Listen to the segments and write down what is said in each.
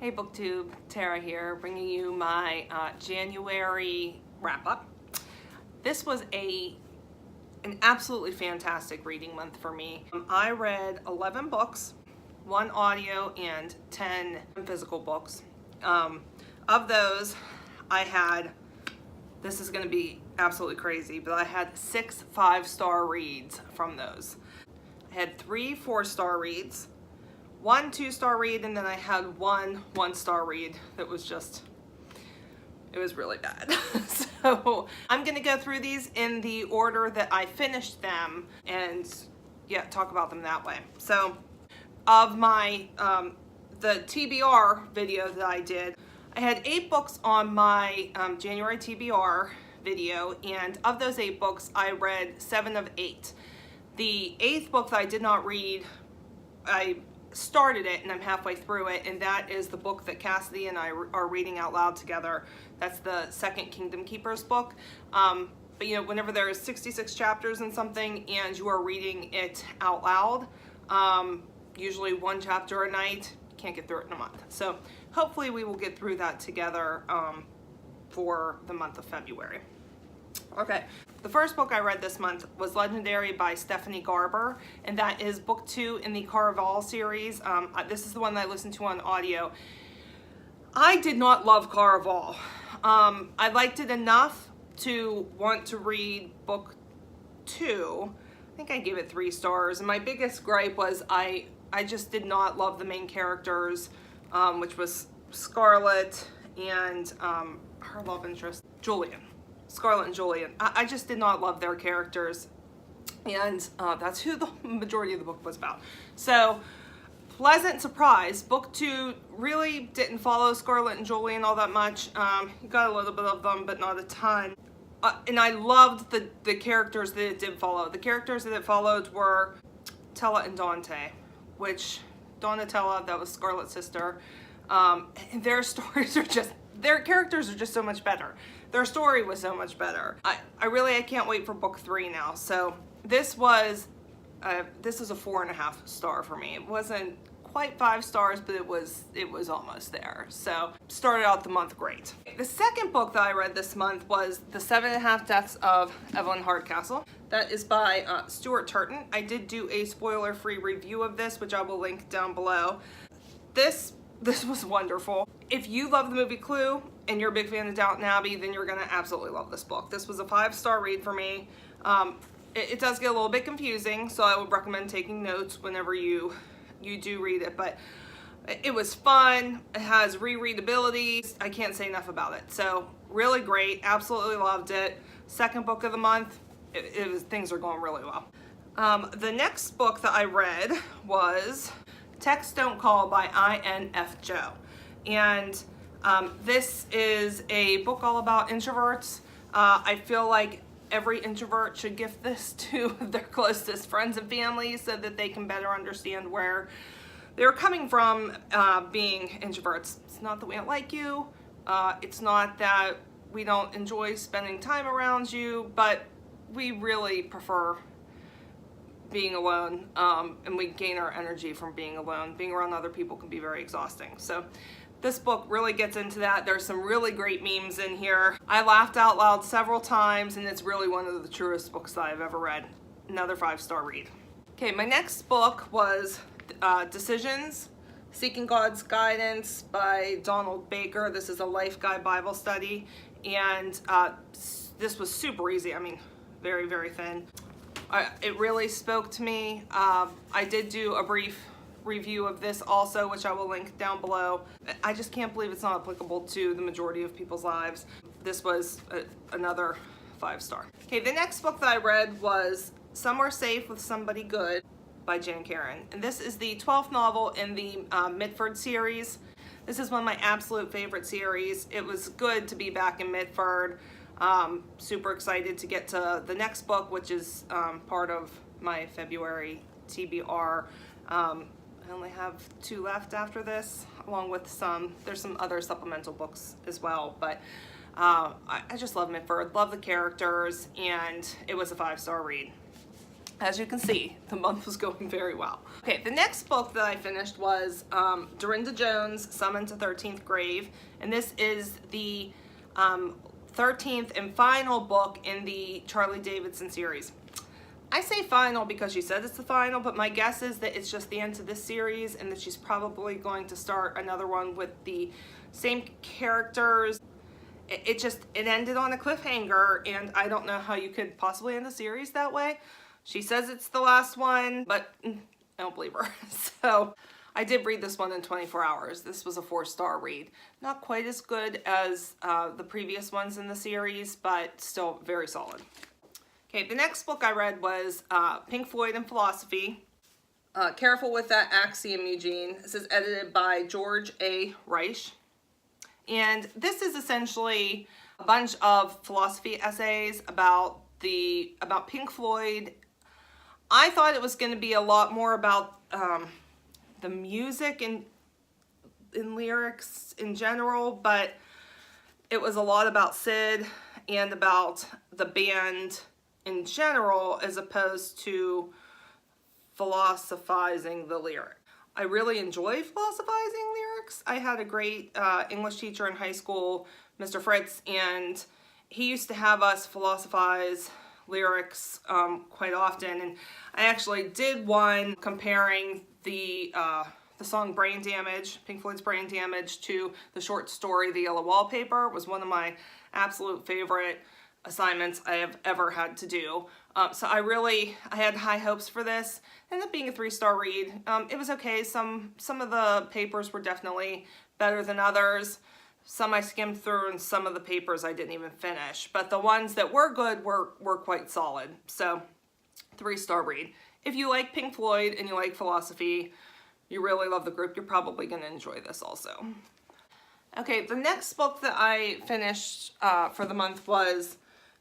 Hey BookTube, Tara here, bringing you my January wrap-up. This was an absolutely fantastic reading month for me. I read 11 books, 1 audio, and 10 physical books. Of those, I had, this is going to be absolutely crazy, but I had 6 5-star reads from those. I had 3 4-star reads, 1 2-star read, and then I had 1 1-star read that was just, it was really bad. So I'm gonna go through these in the order that I finished them and yeah, talk about them that way. So of my, the TBR video that I did, I had 8 books on my January TBR video, and of those 8 books, I read 7 of 8. The 8th book that I did not read, I started it and I'm halfway through it, and that is the book that Cassidy and I are reading out loud together. That's the second Kingdom Keepers book. But you know, whenever there is 66 chapters in something and you are reading it out loud, usually 1 chapter a night, you can't get through it in a month. So hopefully we will get through that together for the month of February. Okay, the first book I read this month was Legendary by Stephanie Garber, and that is book 2 in the Caraval series. This is the one that I listened to on audio. I did not love Caraval. I liked it enough to want to read book 2. I think I gave it 3 stars, and my biggest gripe was I just did not love the main characters, which was Scarlett and her love interest, Julian. Scarlett and Julian. I just did not love their characters, and that's who the majority of the book was about. So, pleasant surprise. Book 2 really didn't follow Scarlett and Julian all that much. You got a little bit of them, but not a ton. And I loved the characters that it did follow. The characters that it followed were Tella and Dante, which Donatella, that was Scarlett's sister, and their stories are just, their characters are just so much better. Their story was so much better. I can't wait for book 3 now. So this was a 4.5 star for me. It wasn't quite 5 stars, but it was almost there. So started out the month great. The second book that I read this month was The 7.5 Deaths of Evelyn Hardcastle. That is by Stuart Turton. I did do a spoiler-free review of this, which I will link down below. This was wonderful. If you love the movie Clue and you're a big fan of Downton Abbey, then you're gonna absolutely love this book. This was a 5-star read for me. It does get a little bit confusing, so I would recommend taking notes whenever you do read it, but it was fun. It has rereadability. I can't say enough about it. So really great, absolutely loved it. Second book of the month, things are going really well. The next book that I read was Text Don't Call by INF Joe. And this is a book all about introverts. I feel like every introvert should gift this to their closest friends and family so that they can better understand where they're coming from being introverts. It's not that we don't like you. It's not that we don't enjoy spending time around you, but we really prefer being alone, and we gain our energy from being alone. Being around other people can be very exhausting. So this book really gets into that. There's some really great memes in here. I laughed out loud several times, and it's really one of the truest books that I've ever read. Another 5-star read. Okay, my next book was Decisions, Seeking God's Guidance by Donald Baker. This is a Life Guide Bible study, and this was super easy. I mean, very, very thin. It really spoke to me. I did do a brief review of this also, which I will link down below. I just can't believe it's not applicable to the majority of people's lives. This was another 5-star. Okay, the next book that I read was Somewhere Safe with Somebody Good by Jen Karon. And this is the 12th novel in the Mitford series. This is one of my absolute favorite series. It was good to be back in Mitford. Super excited to get to the next book, which is part of my February TBR. I only have 2 left after this, along with there's some other supplemental books as well, but I just love Mitford, love the characters, and it was a 5-star read. as you can see, the month was going very well. Okay, the next book that I finished was Dorinda Jones, Summoned to 13th Grave, and this is the 13th and final book in the Charlie Davidson series. I say final because she said it's the final, but my guess is that it's just the end of this series and that she's probably going to start another one with the same characters. It ended on a cliffhanger, and I don't know how you could possibly end the series that way. She says it's the last one, but I don't believe her. So I did read this one in 24 hours. This was a 4-star read. Not quite as good as the previous ones in the series, but still very solid. Okay, the next book I read was Pink Floyd and Philosophy. Careful with that axiom, Eugene. This is edited by George A. Reich. And this is essentially a bunch of philosophy essays about Pink Floyd. I thought it was going to be a lot more about the music and in lyrics in general, but it was a lot about Sid and about the band in general, as opposed to philosophizing the lyric. I really enjoy philosophizing lyrics. I had a great English teacher in high school, Mr. Fritz, and he used to have us philosophize lyrics quite often. And I actually did one comparing the song Brain Damage, Pink Floyd's Brain Damage, to the short story The Yellow Wallpaper. It was one of my absolute favorite assignments I have ever had to do. So I had high hopes for this. Ended up being a 3-star read. It was okay. Some of the papers were definitely better than others. Some I skimmed through, and some of the papers I didn't even finish. But the ones that were good were quite solid. So 3-star read. If you like Pink Floyd and you like philosophy, you really love the group, you're probably going to enjoy this also. Okay, the next book that I finished for the month was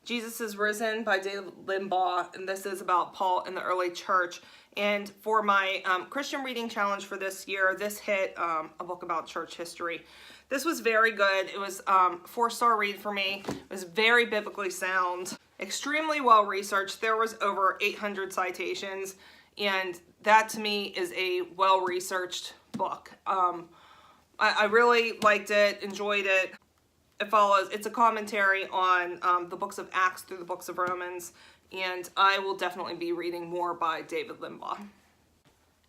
Jesus is Risen by David Limbaugh, and this is about Paul in the early church. And for my Christian reading challenge for this year, this hit a book about church history. This was very good. It was a 4-star read for me. It was very biblically sound, extremely well researched. There was over 800 citations, and that to me is a well-researched book. I really liked it, enjoyed it. It's a commentary on the books of Acts through the books of Romans, and I will definitely be reading more by David Limbaugh.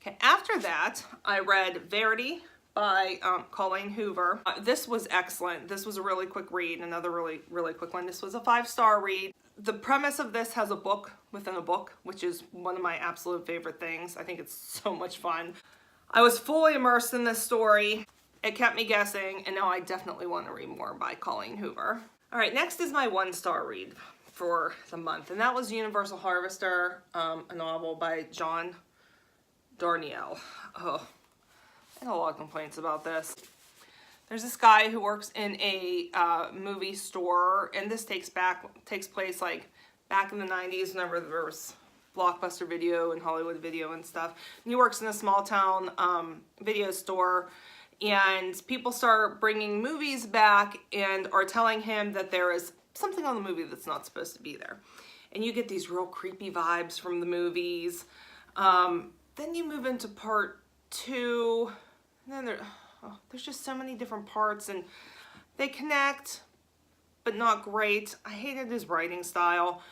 Okay, after that, I read Verity by Colleen Hoover. This was excellent. This was a really quick read, another really quick one. This was a 5-star read. The premise of this has a book within a book, which is one of my absolute favorite things. I think it's so much fun. I was fully immersed in this story. It kept me guessing, and now I definitely want to read more by Colleen Hoover. All right, next is my 1-star read for the month, and that was Universal Harvester, a novel by John Darnielle. Oh, I had a lot of complaints about this. There's this guy who works in a movie store, and this takes place like back in the 90s, whenever there was Blockbuster Video and Hollywood Video and stuff. And he works in a small town video store, and people start bringing movies back and are telling him that there is something on the movie that's not supposed to be there. And you get these real creepy vibes from the movies. Then you move into part 2, and then there's just so many different parts, and they connect, but not great. I hated his writing style.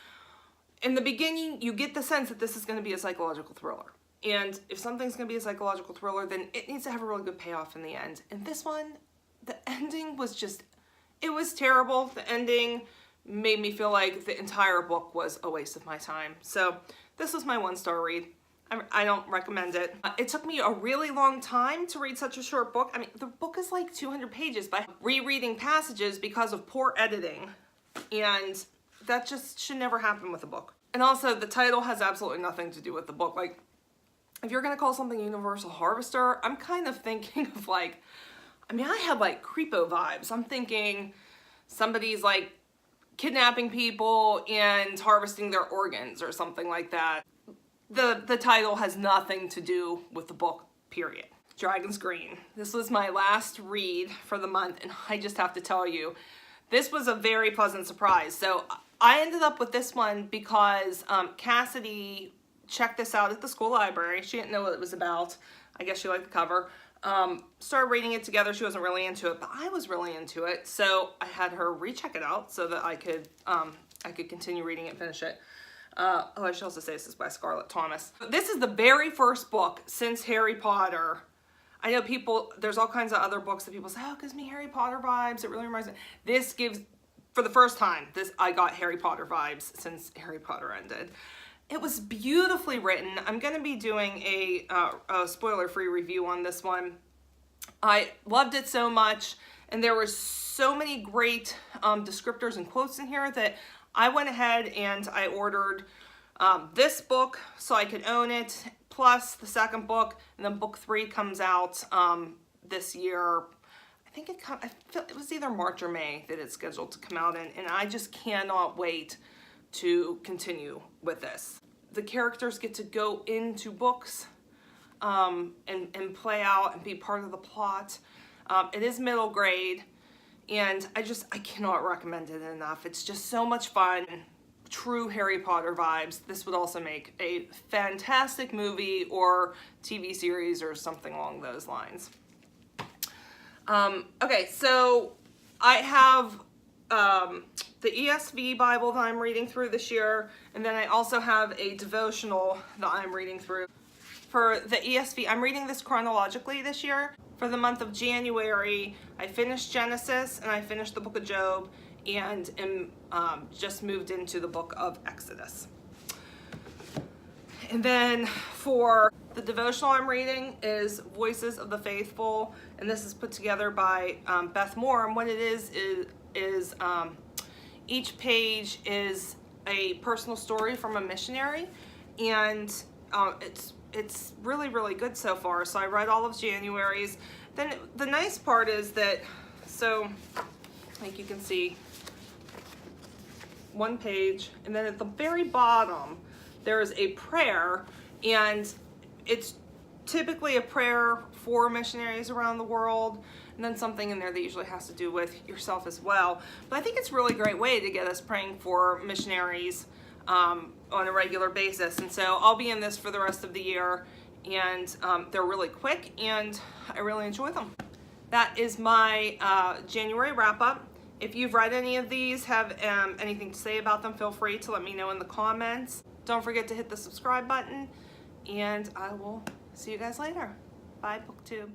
In the beginning, you get the sense that this is going to be a psychological thriller. And if something's going to be a psychological thriller, then it needs to have a really good payoff in the end. And this one, the ending was just, it was terrible. The ending made me feel like the entire book was a waste of my time. So this was my 1-star read. I don't recommend it. It took me a really long time to read such a short book. I mean, the book is like 200 pages, but rereading passages because of poor editing. And that just should never happen with a book. And also, the title has absolutely nothing to do with the book. Like, if you're gonna call something Universal Harvester, I'm kind of thinking of like, I mean, I have like creepo vibes. I'm thinking somebody's like kidnapping people and harvesting their organs or something like that. The title has nothing to do with the book, period. Dragon's Green. This was my last read for the month, and I just have to tell you, this was a very pleasant surprise. So I ended up with this one because Cassidy checked this out at the school library. She didn't know what it was about. I guess she liked the cover. Started reading it together. She wasn't really into it, but I was really into it. So I had her recheck it out so that I could continue reading it and finish it. Oh, I should also say this is by Scarlett Thomas. This is the very first book since Harry Potter. I know people, there's all kinds of other books that people say, oh, it gives me Harry Potter vibes. It really reminds me. This gives, for the first time, I got Harry Potter vibes since Harry Potter ended. It was beautifully written. I'm going to be doing a spoiler-free review on this one. I loved it so much, and there were so many great descriptors and quotes in here that I went ahead and I ordered this book so I could own it, plus the second book, and then book 3 comes out this year. I think it was either March or May that it's scheduled to come out in, and I just cannot wait to continue with this. The characters get to go into books and play out and be part of the plot. It is middle grade, and I cannot recommend it enough. It's just so much fun. True Harry Potter vibes. This would also make a fantastic movie or TV series or something along those lines. Okay, so I have the ESV Bible that I'm reading through this year, and then I also have a devotional that I'm reading through. For the ESV, I'm reading this chronologically this year. For the month of January, I finished Genesis and I finished the book of Job, and am just moved into the book of Exodus. And then for the devotional I'm reading is Voices of the Faithful, and this is put together by Beth Moore. And what it is each page is a personal story from a missionary, and it's really, really good so far. So I read all of January's. Then the nice part is that, so like you can see, one page, and then at the very bottom there is a prayer, and it's typically a prayer for missionaries around the world, and then something in there that usually has to do with yourself as well. But I think it's a really great way to get us praying for missionaries on a regular basis. And so I'll be in this for the rest of the year, and they're really quick and I really enjoy them. That is my January wrap-up. If you've read any of these, have anything to say about them, feel free to let me know in the comments. Don't forget to hit the subscribe button, and I will see you guys later. Bye, BookTube.